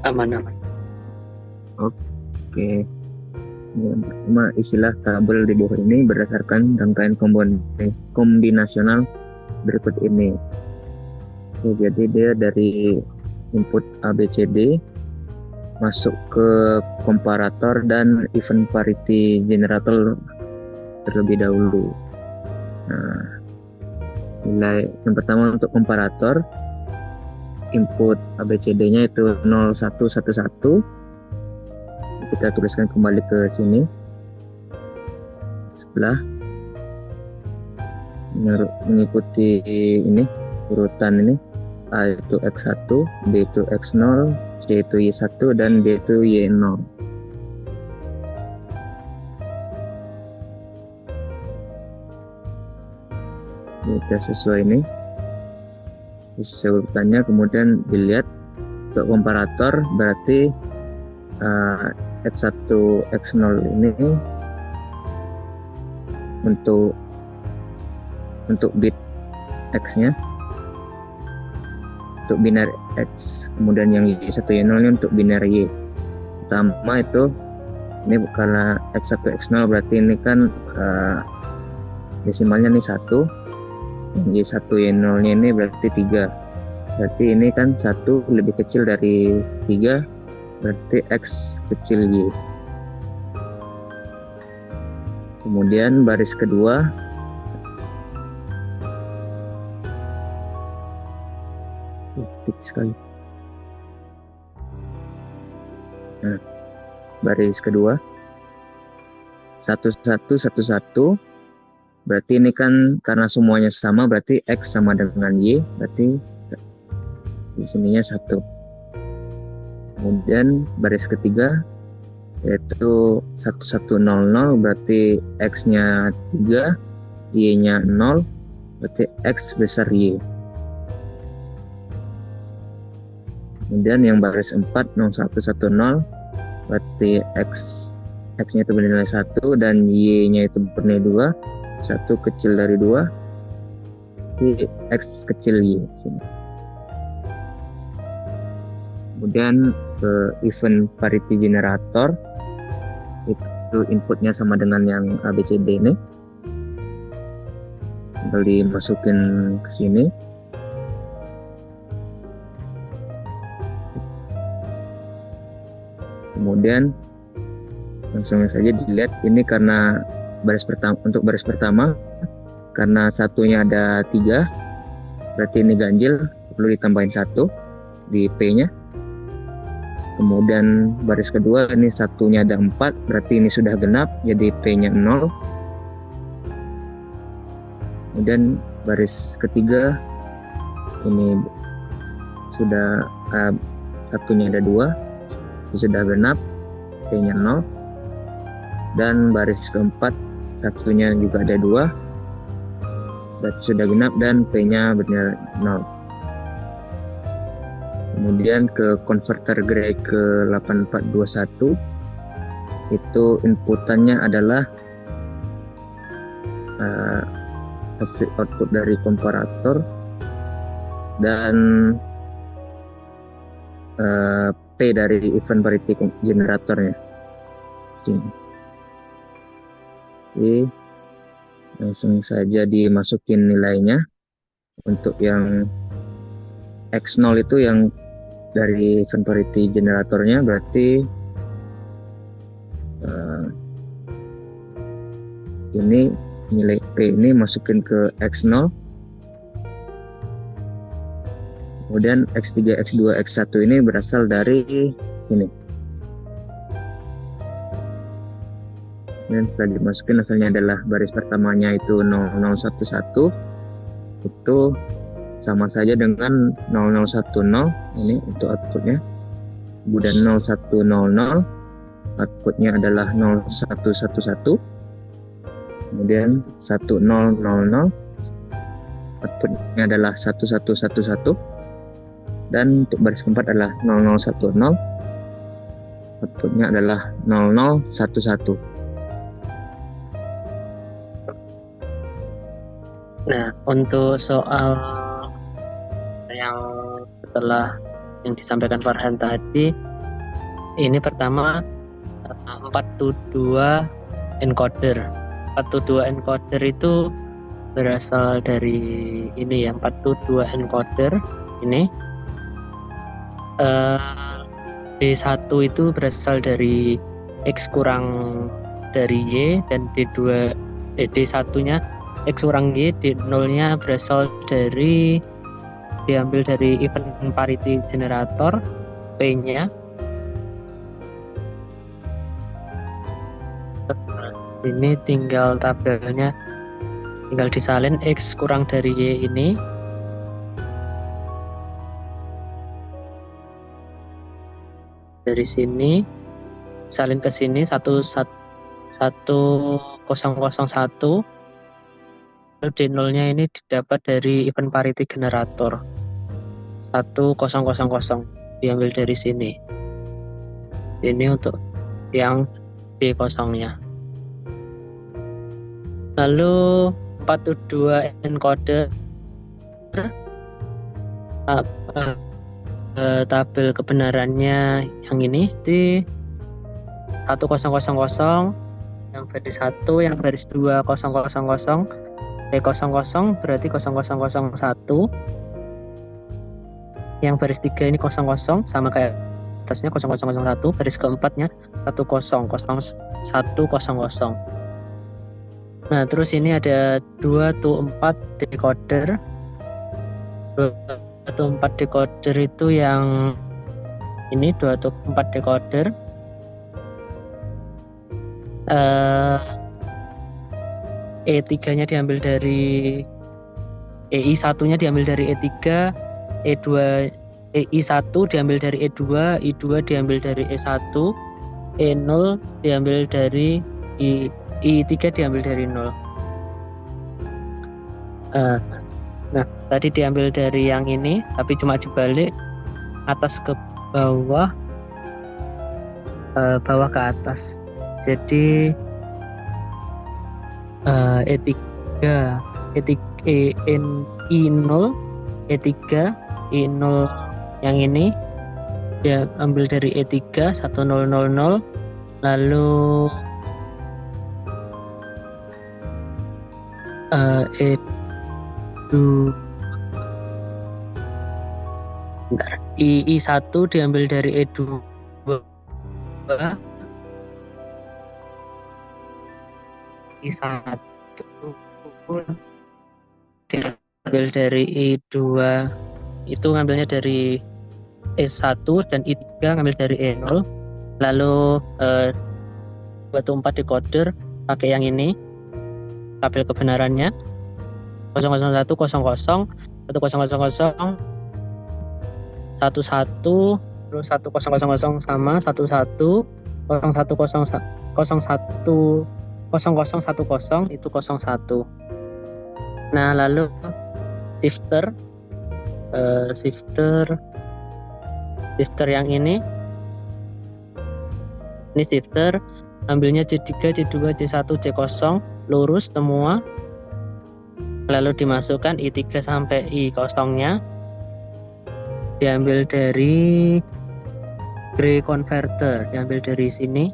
Aman-aman. Oke. Yang pertama, istilah tabel di bawah ini berdasarkan rangkaian kombinasional berikut ini. Oke, jadi dia dari input A, B, C, D masuk ke komparator dan event parity generator terlebih dahulu. Nah, nilai yang pertama untuk komparator, input ABCD-nya itu 0111. Kita tuliskan kembali ke sini sebelah, mengikuti ini urutan ini. A itu X1, B itu X0, C itu Y1, dan D itu Y0. Kita sesuai ini urutannya, kemudian dilihat untuk komparator berarti X1 X0 ini untuk bit X-nya, untuk biner X, kemudian yang Y1 Y0 ini untuk biner Y. Pertama itu ini karena X1 X0 berarti ini kan desimalnya nih 1, Y1 Y0 nya ini berarti 3, berarti ini kan 1 lebih kecil dari 3, berarti X kecil Y. Kemudian baris kedua tipis sekali. Nah, baris kedua 1111, berarti ini kan karena semuanya sama berarti X sama dengan Y, berarti di sininya 1. Kemudian baris ketiga yaitu 1100, berarti X-nya 3, Y-nya 0, berarti X besar Y. Kemudian yang baris 4 0110, berarti X-nya itu bernilai 1 dan Y-nya itu bernilai 2, 1 kecil dari 2, jadi X kecil Y sini. Kemudian ke event parity generator, itu inputnya sama dengan yang ABCD ini, tinggal dimasukin ke sini. Kemudian langsung saja dilihat ini karena untuk baris pertama karena satunya ada 3, berarti ini ganjil, perlu ditambahin 1 di P-nya. Kemudian baris kedua ini satunya ada 4, berarti ini sudah genap, jadi P-nya 0. Kemudian baris ketiga ini sudah satunya ada 2, itu sudah genap, P-nya 0. Dan baris keempat satunya juga ada 2, berarti sudah genap dan P-nya bernilai 0. Kemudian ke converter Gray ke 8421, itu inputannya adalah hasil output dari komparator dan P dari event parity generatornya sini. Oke, langsung saja dimasukin nilainya. Untuk yang X0 itu yang dari event parity generatornya, berarti ini nilai P ini masukin ke X0, kemudian X3, X2, X1 ini berasal dari sini. Dan setelah dimasukin hasilnya adalah baris pertamanya itu 0011, itu sama saja dengan 0010, ini untuk outputnya. Kemudian 0100, outputnya adalah 0111. Kemudian 1000, outputnya adalah 1111. Dan untuk baris keempat adalah 0010, outputnya adalah 0011. Nah, untuk soal yang setelah yang disampaikan Farhan tadi. Ini pertama 422 encoder. 422 encoder itu berasal dari ini ya, 422 encoder ini. D1 itu berasal dari X kurang dari Y, dan D1-nya X kurang Y, D0-nya berasal dari diambil dari event parity generator, P-nya. Ini tinggal tabelnya, tinggal disalin X kurang dari Y ini. Dari sini salin ke sini 1001, lalu D0-nya ini didapat dari event parity generator 1000, diambil dari sini. Ini untuk yang D0-nya. Lalu 422 encoder, tabel kebenarannya yang ini di 1000, yang baris 1, yang baris 2 000, D00 berarti 0001, yang baris 3 ini 00 sama kayak atasnya 0001, baris keempatnya 100100. Nah, terus ini ada 224 decoder. 224 decoder itu yang ini 224 decoder. E3-nya diambil dari EI1-nya diambil dari E3, E2 EI1 diambil dari E2, I2 diambil dari E1, E0 diambil dari I3 diambil dari 0. Nah, tadi diambil dari yang ini, tapi cuma dibalik atas ke bawah, bawah ke atas. Jadi E3, I0, E3, I0 yang ini dia ambil dari E3 1000, lalu I1 diambil dari E2, I1 diambil dari I2 itu ngambilnya dari E1, dan I3 ngambil dari E0. Lalu 224 decoder pakai yang ini, tabel kebenarannya 00100 1000 11 11, terus 1000 sama 11 0010 itu 01. Nah, lalu shifter yang ini shifter ambilnya C3, C2, C1, C0 lurus semua, lalu dimasukkan I3 sampai I0-nya diambil dari gray converter, diambil dari sini,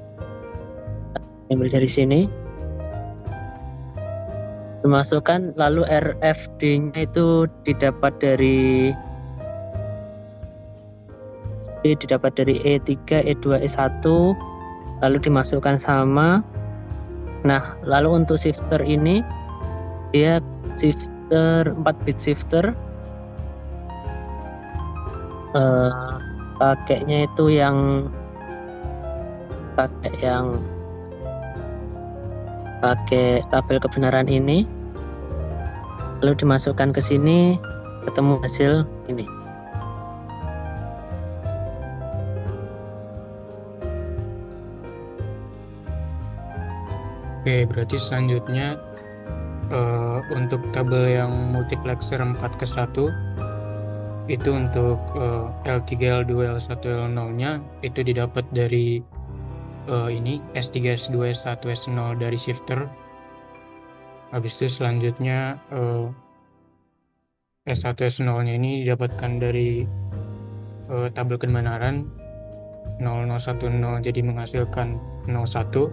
dimasukkan, lalu RFD-nya itu didapat dari E3, E2, E1, lalu dimasukkan sama. Nah, lalu untuk shifter ini dia shifter 4 bit shifter, pakainya itu yang pakai tabel kebenaran ini, lalu dimasukkan ke sini, ketemu hasil ini. Oke, berarti selanjutnya untuk tabel yang multiplexer 4:1 itu untuk L3, L2, L1, L0-nya itu didapat dari ini S3, S2, S1, S0 dari shifter. Habis itu selanjutnya S1, S0-nya ini didapatkan dari tabel kebenaran 0010 jadi menghasilkan 01,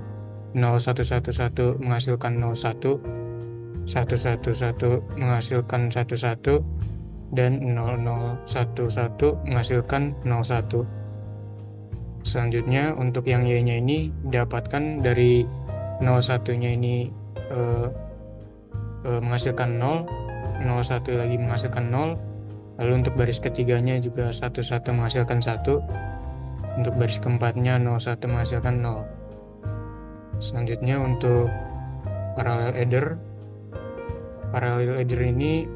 0111 menghasilkan 01, 111 menghasilkan 11, dan 0011 menghasilkan 01. Selanjutnya untuk yang Y-nya ini didapatkan dari 01-nya ini menghasilkan 0, 01 lagi menghasilkan 0, lalu untuk baris ketiganya juga 11 menghasilkan 1, untuk baris keempatnya 01 menghasilkan 0. Selanjutnya untuk parallel adder ini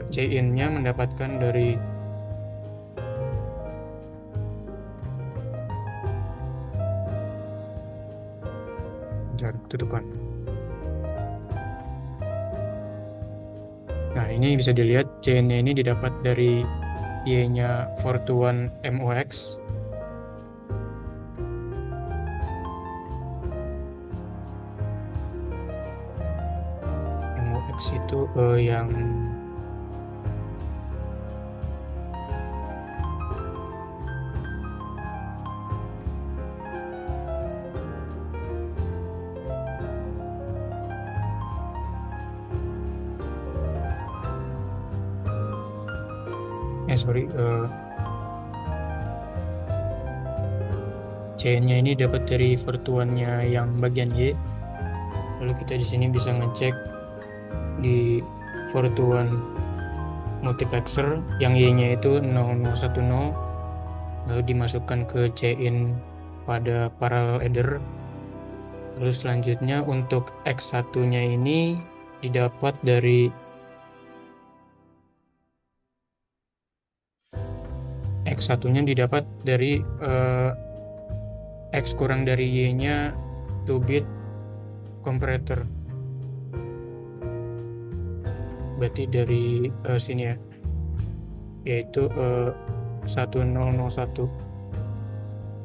J-in-nya mendapatkan dari tutupan. Nah, ini bisa dilihat J-nya ini didapat dari Y-nya 421 MOX. MOX itu yang C-nya ini dapat dari virtuannya yang bagian Y. Lalu kita di sini bisa ngecek di virtuan multiplexer yang Y-nya itu 0010, lalu dimasukkan ke C-in pada parallel adder. Lalu selanjutnya untuk X1-nya ini didapat dari X1-nya didapat dari X kurang dari Y-nya 2-bit comparator. Berarti dari sini ya, yaitu 1001.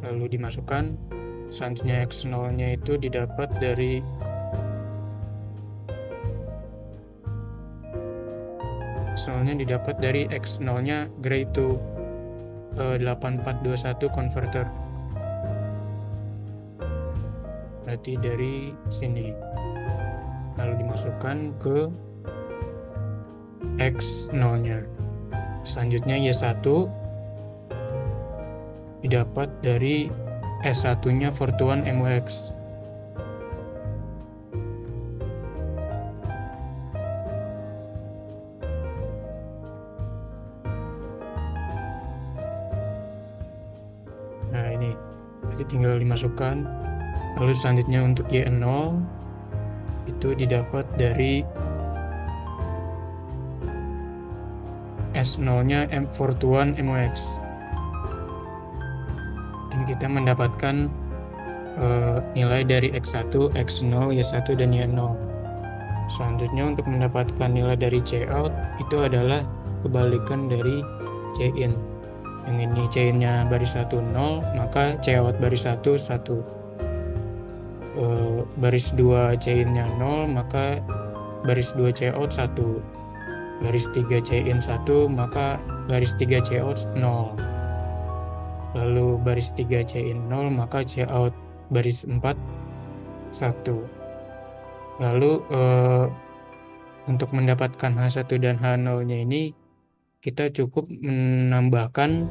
Lalu dimasukkan. Selanjutnya X0-nya itu didapat dari X0-nya Gray to 8421 converter. Berarti dari sini. Lalu dimasukkan ke X0-nya. Selanjutnya Y1 didapat dari S1-nya virtuan MOX. Nah, ini berarti tinggal dimasukkan. Lalu selanjutnya untuk Y0 itu didapat dari S0-nya M41 MOX. Dan kita mendapatkan nilai dari X1, X0, Y1, dan Y0. Selanjutnya untuk mendapatkan nilai dari Cout itu adalah kebalikan dari C-in. Yang ini C-in-nya baris 1, 0, maka Cout baris 1, 1. Baris 2 C-in-nya 0, maka baris 2 Cout 1. Baris 3 C-in 1, maka baris 3 Cout 0. Lalu baris 3 C-in 0, maka Cout baris 4 1. Lalu untuk mendapatkan H1 dan H0-nya ini kita cukup menambahkan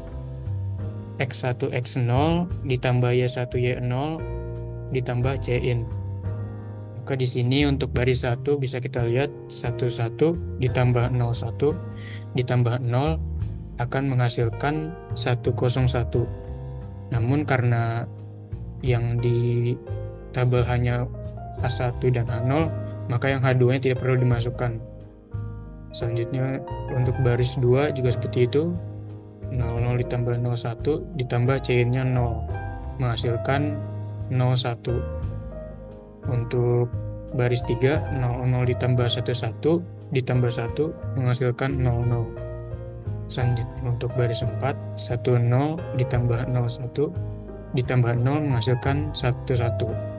X1 X0 ditambah Y1 Y0 ditambah C-in. Maka di sini untuk baris 1 bisa kita lihat 11 ditambah 01 ditambah 0 akan menghasilkan 101. Namun karena yang di tabel hanya H1 dan H0, maka yang H2-nya tidak perlu dimasukkan. Selanjutnya untuk baris 2 juga seperti itu. 00 ditambah 01 ditambah C-nya 0 menghasilkan 01. Untuk baris 3 00 ditambah 11 ditambah 1 menghasilkan 00. Selanjutnya untuk baris 4 10 ditambah 01 ditambah 0 menghasilkan 11.